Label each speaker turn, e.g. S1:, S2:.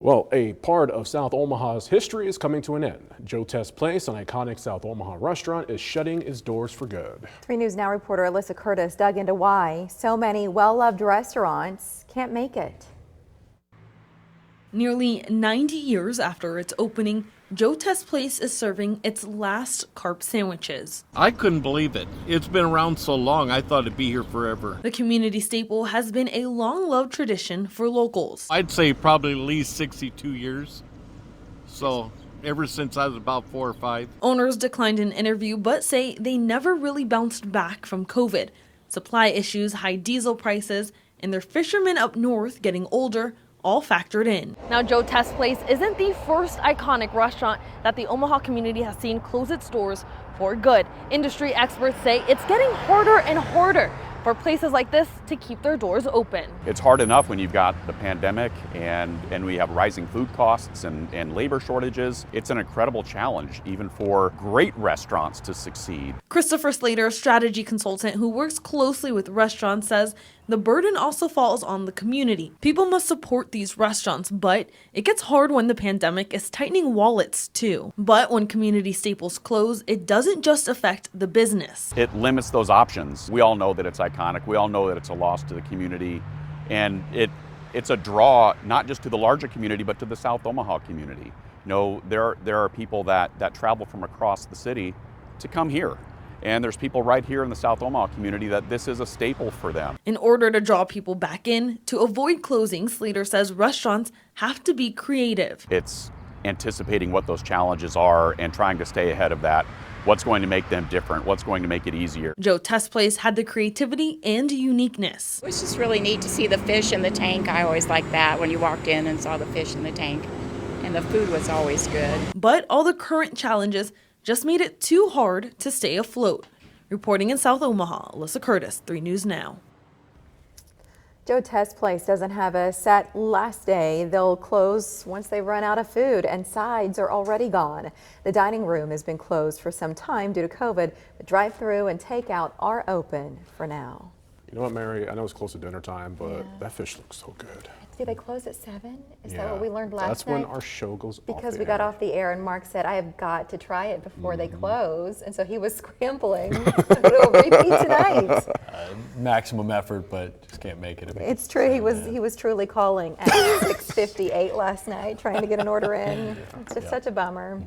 S1: Well, a part of South Omaha's history is coming to an end. Tess Place, an iconic South Omaha restaurant, is shutting its doors for good.
S2: 3 News Now reporter Alyssa Curtis dug into why so many well-loved restaurants can't make it.
S3: Nearly 90 years after its opening, Tess Place is serving its last carp sandwiches.
S4: I couldn't believe it. It's been around so long, I thought it'd be here forever.
S3: The community staple has been a long-loved tradition for locals.
S4: I'd say probably at least 62 years. So ever since I was about 4 or 5.
S3: Owners declined an interview but say they never really bounced back from COVID. Supply issues, high diesel prices, and their fishermen up north getting older all factored in. Now, Tess Place isn't the first iconic restaurant that the Omaha community has seen close its doors for good. Industry experts say it's getting harder and harder for places like this to keep their doors open.
S5: It's hard enough when you've got the pandemic and we have rising food costs and labor shortages. It's an incredible challenge even for great restaurants to succeed.
S3: Christopher Slater, a strategy consultant who works closely with restaurants, says the burden also falls on the community. People must support these restaurants, but it gets hard when the pandemic is tightening wallets too. But when community staples close, it doesn't just affect the business.
S5: It limits those options. We all know that it's iconic. We all know that it's a loss to the community. And it's a draw not just to the larger community, but to the South Omaha community. You know, there are people that travel from across the city to come here. And there's people right here in the South Omaha community that this is a staple for them.
S3: In order to draw people back in, to avoid closing, Slater says restaurants have to be creative.
S5: It's anticipating what those challenges are and trying to stay ahead of that. What's going to make them different? What's going to make it easier?
S3: Tess Place had the creativity and uniqueness.
S6: It was just really neat to see the fish in the tank. I always liked that when you walked in and saw the fish in the tank. And the food was always good.
S3: But all the current challenges just made it too hard to stay afloat. Reporting in South Omaha, Alyssa Curtis, 3 News Now.
S2: Tess Place doesn't have a set last day. They'll close once they run out of food, and sides are already gone. The dining room has been closed for some time due to COVID, but drive-through and takeout are open for now.
S1: You know what, Mary? I know it's close to dinner time, but that fish looks so good.
S2: Do they close at 7? Is that what we learned last night?
S1: That's when our show goes off
S2: Because
S1: the
S2: we got
S1: air.
S2: off the air and Mark said, I have got to try it before they close. And so he was scrambling. It'll repeat tonight.
S7: Maximum effort, but just can't make it.
S2: It's true. He was truly calling at 6:58 last night, trying to get an order in. It's just such a bummer.